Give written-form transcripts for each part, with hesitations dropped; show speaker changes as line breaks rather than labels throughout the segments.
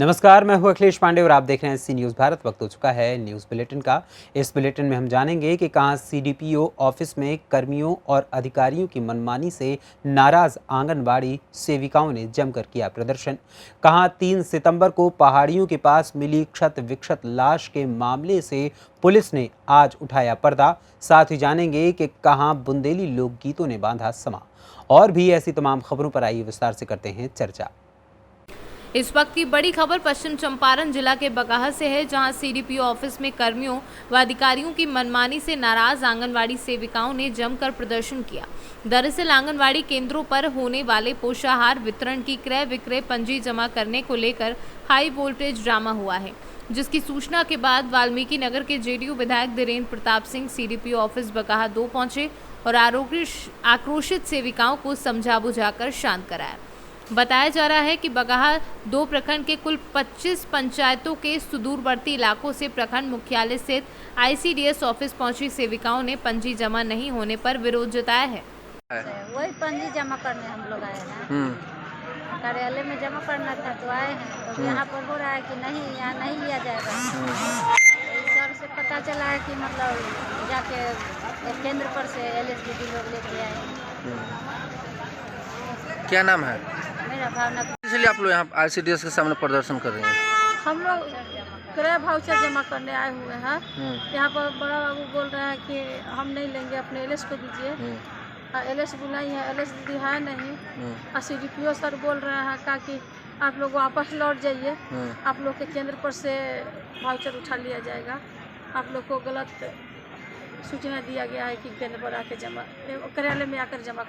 नमस्कार, मैं हूं अखिलेश पांडे और आप देख रहे हैं सी न्यूज़ भारत। वक्त हो चुका है न्यूज़ बुलेटिन का। इस बुलेटिन में हम जानेंगे कि कहां सीडीपीओ ऑफिस में कर्मियों और अधिकारियों की मनमानी से नाराज आंगनबाड़ी सेविकाओं ने जमकर किया प्रदर्शन। कहां 3 सितंबर को पहाड़ियों के पास मिली क्षत विक्षत लाश के मामले से पुलिस ने आज उठाया पर्दा। साथ ही जानेंगे कि कहां बुंदेली लोकगीतों ने बांधा समा। और भी ऐसी तमाम खबरों पर आइए विस्तार से करते हैं चर्चा।
इस वक्त की बड़ी खबर पश्चिम चंपारण जिला के बगहा से है, जहां सीडीपीओ ऑफिस में कर्मियों व अधिकारियों की मनमानी से नाराज आंगनवाड़ी सेविकाओं ने जमकर प्रदर्शन किया। दरअसल आंगनवाड़ी केंद्रों पर होने वाले पोषाहार वितरण की क्रय विक्रय पंजी जमा करने को लेकर हाई वोल्टेज ड्रामा हुआ है, जिसकी सूचना के बाद वाल्मीकि नगर के जेडीयू विधायक धीरेन्द्र प्रताप सिंह सीडीपीओ ऑफिस बगहा 2 पहुंचे और आक्रोशित सेविकाओं को समझा बुझाकर शांत कराया। बताया जा रहा है कि बगहा 2 प्रखंड के कुल 25 पंचायतों के सुदूरवर्ती इलाकों से प्रखंड मुख्यालय स्थित आईसीडीएस ऑफिस पहुंची सेविकाओं ने पंजी जमा नहीं होने पर विरोध जताया है।
वही पंजी जमा करने हम लोग आए हैं। कार्यालय में जमा करना था तो आए हैं, तो यहाँ पर हो रहा है कि नहीं, यहाँ नहीं लिया जाएगा। सर से पता चला है कि मतलब जाके केंद्र पर से एलएसडीडी लोग लेके आए।
क्या नाम है?
मेरा भावना।
इसलिए आप लोग यहाँ आईसीडीएस के सामने प्रदर्शन कर रहे हैं?
हम लोग क्रय वाउचर जमा करने आए हुए हैं। यहाँ पर बड़ा बाबू बोल रहे हैं कि हम नहीं लेंगे, अपने एलएस को दीजिए। एलएस बुलाई है, एलएस दीदी है नहीं। सीडीपीओ सर बोल रहे हैं कि आप लोग वापस लौट जाइए, आप लोग के केंद्र पर से वाउचर उठा लिया जाएगा। आप लोग को गलत सूचना दिया गया है कि केंद्र पर आके जमा, कार्यालय में आकर जमा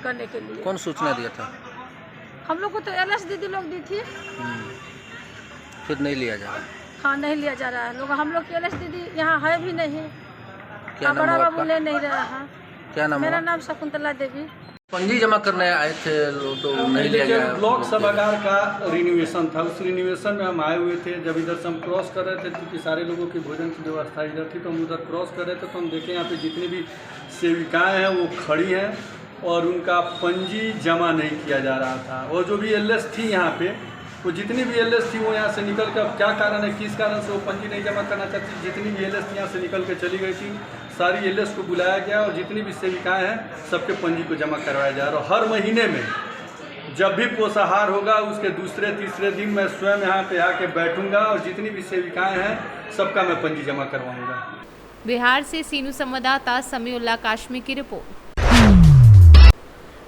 करने के लिए।
कौन सूचना दिया था?
हम लोग को तो एलएस दीदी लोग दी थी।
फिर नहीं लिया जा रहा?
हाँ, नहीं लिया जा रहा है। लोग हम लोग की एलएस दीदी यहाँ है भी नहीं।
क्या नाम
बड़ा
है
बाबू ले नहीं रहा है।
क्या नाम?
मेरा नाम शकुंतला देवी।
पंजी जमा करने आए थे तो नहीं लिया गया।
ब्लॉक सभागार का रिन्यूएशन था, उस रिन्यूएशन में हम आए हुए थे। जब इधर से हम क्रॉस कर रहे थे क्योंकि सारे लोगों की भोजन की व्यवस्था इधर थी, तो हम उधर क्रॉस कर रहे थे तो हम देखें यहाँ पे जितनी भी सेविकाएं हैं वो खड़ी हैं और उनका पंजी जमा नहीं किया जा रहा था। और जो भी एलएस थी यहाँ पे, वो जितनी भी एलएस थी वो यहाँ से निकल कर, क्या कारण है, किस कारण से वो पंजी नहीं जमा करना चाहती, जितनी भी एलएस थी यहाँ से निकल के चली गई थी। सारी एलएस को बुलाया गया और जितनी भी सेविकाएं हैं सबके पंजी को जमा करवाया जा रहा है। और हर महीने में जब भी पोषाहार होगा उसके दूसरे तीसरे दिन मैं स्वयं यहाँ पे आके बैठूंगा और जितनी भी सेविकाएं हैं सबका मैं पंजी जमा करवाऊंगा।
बिहार से सीनू संवाददाता समीउल्लाह काश्मी की रिपोर्ट।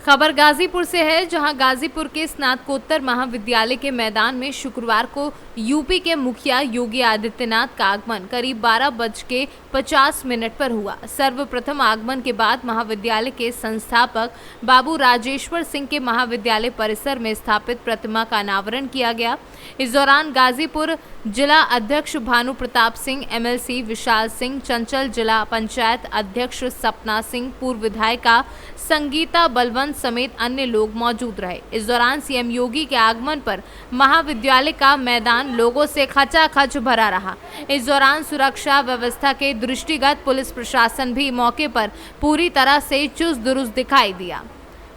खबर गाजीपुर से है, जहां गाजीपुर के स्नातकोत्तर महाविद्यालय के मैदान में शुक्रवार को यूपी के मुखिया योगी आदित्यनाथ का आगमन करीब 12:50 पर हुआ। सर्वप्रथम आगमन के बाद महाविद्यालय के संस्थापक बाबू राजेश्वर सिंह के महाविद्यालय परिसर में स्थापित प्रतिमा का अनावरण किया गया। इस दौरान गाजीपुर जिला अध्यक्ष भानु प्रताप सिंह, एमएलसी विशाल सिंह, चंचल जिला पंचायत अध्यक्ष सपना सिंह, पूर्व विधायिका संगीता बलवंत समेत अन्य लोग मौजूद रहे। इस दौरान सीएम योगी के आगमन पर महाविद्यालय का मैदान लोगों से खचाखच भरा रहा। इस दौरान सुरक्षा व्यवस्था के दृष्टिगत पुलिस प्रशासन भी मौके पर पूरी तरह से चुस्त दुरुस्त दिखाई दिया।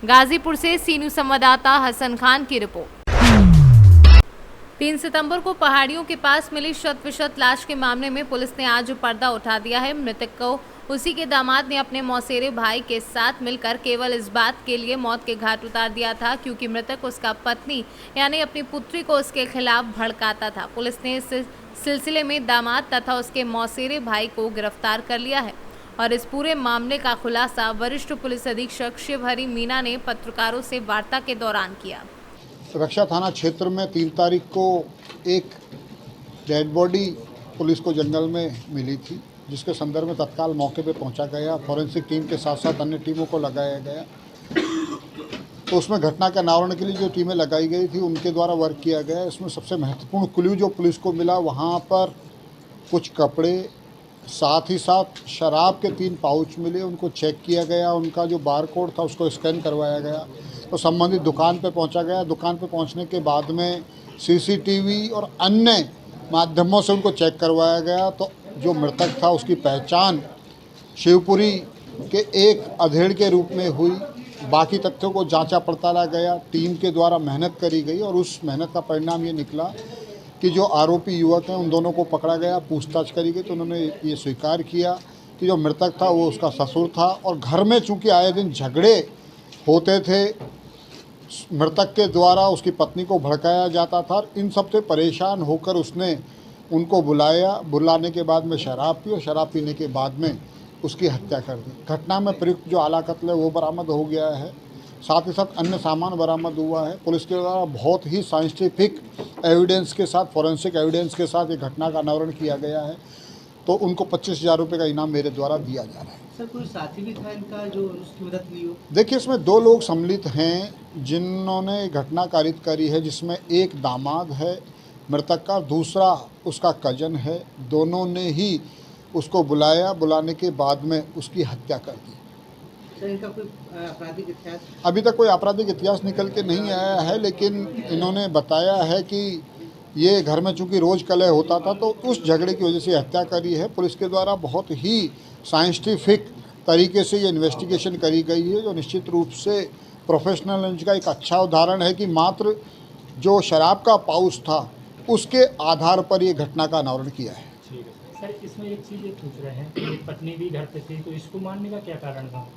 गाजीपुर से सीनू संवाददाता हसन खान की रिपोर्ट। 3 सितंबर को पहाड़ियों के पास मिली शत विशत लाश के मामले में पुलिस ने आज पर्दा उठा दिया है। मृतक को उसी के दामाद ने अपने मौसेरे भाई के साथ मिलकर केवल इस बात के लिए मौत के घाट उतार दिया था क्योंकि मृतक उसका पत्नी यानी अपनी पुत्री को उसके खिलाफ भड़काता था। पुलिस ने इस सिलसिले में दामाद तथा उसके मौसेरे भाई को गिरफ्तार कर लिया है और इस पूरे मामले का खुलासा वरिष्ठ पुलिस अधीक्षक शिवहरी मीना ने पत्रकारों से वार्ता के दौरान किया।
रक्षा थाना क्षेत्र में 3 तारीख को एक डेड बॉडी पुलिस को जंगल में मिली थी, जिसके संदर्भ में तत्काल मौके पे पहुंचा गया। फॉरेंसिक टीम के साथ साथ अन्य टीमों को लगाया गया। तो उसमें घटना के अनावरण के लिए जो टीमें लगाई गई थी उनके द्वारा वर्क किया गया। इसमें सबसे महत्वपूर्ण क्लू जो पुलिस को मिला, वहाँ पर कुछ कपड़े, साथ ही साथ शराब के 3 पाउच मिले। उनको चेक किया गया, उनका जो बार कोड था उसको स्कैन करवाया गया। तो संबंधित दुकान पे पहुंचा गया। दुकान पे पहुंचने के बाद में सीसीटीवी और अन्य माध्यमों से उनको चेक करवाया गया। तो जो मृतक था उसकी पहचान शिवपुरी के एक अधेड़ के रूप में हुई। बाकी तथ्यों को जांचा पड़ताला गया, टीम के द्वारा मेहनत करी गई और उस मेहनत का परिणाम ये निकला कि जो आरोपी युवक हैं उन दोनों को पकड़ा गया, पूछताछ करी गई तो उन्होंने ये स्वीकार किया कि जो मृतक था वो उसका ससुर था और घर में चूँकि आए दिन झगड़े होते थे, मृतक के द्वारा उसकी पत्नी को भड़काया जाता था और इन सब से परेशान होकर उसने उनको बुलाने के बाद में शराब पी और शराब पीने के बाद में उसकी हत्या कर दी। घटना में प्रयुक्त जो आला कत्ल है वो बरामद हो गया है, साथ ही साथ अन्य सामान बरामद हुआ है। पुलिस के द्वारा बहुत ही साइंटिफिक एविडेंस के साथ, फॉरेंसिक एविडेंस के साथ ये घटना का अनावरण किया गया है, तो उनको 25,000 रुपये का इनाम मेरे द्वारा दिया जा रहा है।
सर कोई साथी भी था इनका जो उसकी मदद ली हो?
देखिए, इसमें 2 लोग सम्मिलित हैं जिन्होंने घटना कारित करी है, जिसमें एक दामाद है मृतक का, दूसरा उसका कजन है। दोनों ने ही उसको बुलाने के बाद में उसकी हत्या कर दी।
सर इनका कोई आपराधिक इतिहास?
अभी तक कोई आपराधिक इतिहास निकल के नहीं आया है, लेकिन इन्होंने बताया है कि ये घर में चूँकि रोज़ कलह होता था तो उस झगड़े की वजह से हत्या करी है। पुलिस के द्वारा बहुत ही साइंटिफिक तरीके से ये इन्वेस्टिगेशन करी गई है, जो निश्चित रूप से प्रोफेशनल का एक अच्छा उदाहरण है कि मात्र जो शराब का पाउच था उसके आधार पर ये घटना का अनावरण किया है।
सर इसमें एक चीज़ ये पूछ रहे हैं कि पत्नी भी घर पे थी, तो इसको मारने का क्या कारण था?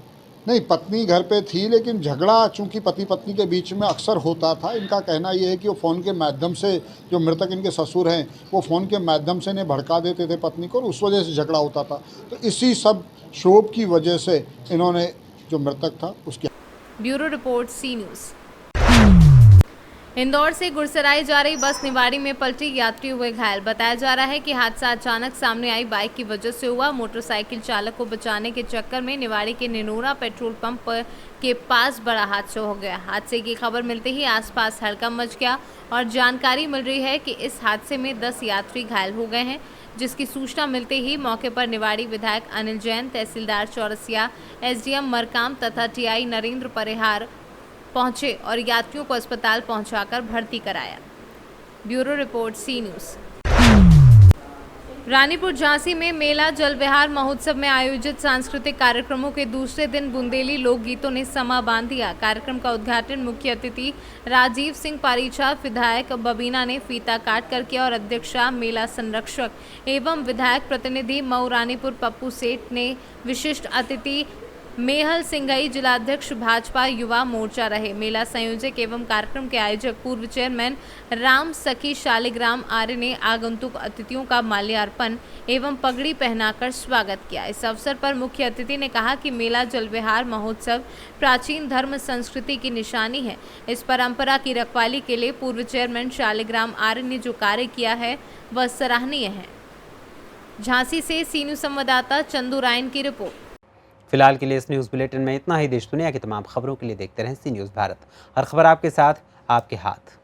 नहीं, पत्नी घर पे थी, लेकिन झगड़ा चूंकि पति पत्नी के बीच में अक्सर होता था। इनका कहना ये है कि वो फ़ोन के माध्यम से, जो मृतक इनके ससुर हैं, वो फ़ोन के माध्यम से इन्हें भड़का देते थे पत्नी को और उस वजह से झगड़ा होता था। तो इसी सब शोभ की वजह से इन्होंने जो मृतक था उसकी।
ब्यूरो रिपोर्ट, सी न्यूज़। इंदौर से गुरसराय जा रही बस निवाड़ी में पलटी, यात्री हुए घायल। बताया जा रहा है कि हादसा अचानक सामने आई बाइक की वजह से हुआ। मोटरसाइकिल चालक को बचाने के चक्कर में निवाड़ी के निनोरा पेट्रोल पंप के पास बड़ा हादसा हो गया। हादसे की खबर मिलते ही आसपास हड़कंप मच गया और जानकारी मिल रही है कि इस हादसे में 10 यात्री घायल हो गए हैं, जिसकी सूचना मिलते ही मौके पर निवाड़ी विधायक अनिल जैन, तहसीलदार चौरसिया, एसडीएम मरकाम तथा टीआई नरेंद्र परिहार पहुंचे और यात्रियों को अस्पताल पहुंचाकर भर्ती कराया। ब्यूरो रिपोर्ट, सी न्यूज़। रानीपुर झांसी में मेला जल विहार महोत्सव में आयोजित सांस्कृतिक कार्यक्रमों के दूसरे दिन बुंदेली लोकगीतों ने समा बांध दिया। कार्यक्रम का उद्घाटन मुख्य अतिथि राजीव सिंह पारीचा, विधायक बबीना ने फीता काट कर किया और अध्यक्षा मेला संरक्षक एवं विधायक प्रतिनिधि मऊ रानीपुर पप्पू सेठ ने विशिष्ट अतिथि मेहल सिंघई जिलाध्यक्ष भाजपा युवा मोर्चा रहे। मेला संयोजक एवं कार्यक्रम के आयोजक पूर्व चेयरमैन राम सखी शालिग्राम आर्य ने आगंतुक अतिथियों का माल्यार्पण एवं पगड़ी पहनाकर स्वागत किया। इस अवसर पर मुख्य अतिथि ने कहा कि मेला जल विहार महोत्सव प्राचीन धर्म संस्कृति की निशानी है। इस परंपरा की रखवाली के लिए पूर्व चेयरमैन शालिग्राम आर्य ने जो कार्य किया है वह सराहनीय है। झांसी से सी न्यूज़ संवाददाता चंदू रायन की रिपोर्ट।
फिलहाल के लिए इस न्यूज़ बुलेटिन में इतना ही। देश दुनिया की तमाम खबरों के लिए देखते रहें सी न्यूज़ भारत। हर खबर आपके साथ, आपके हाथ।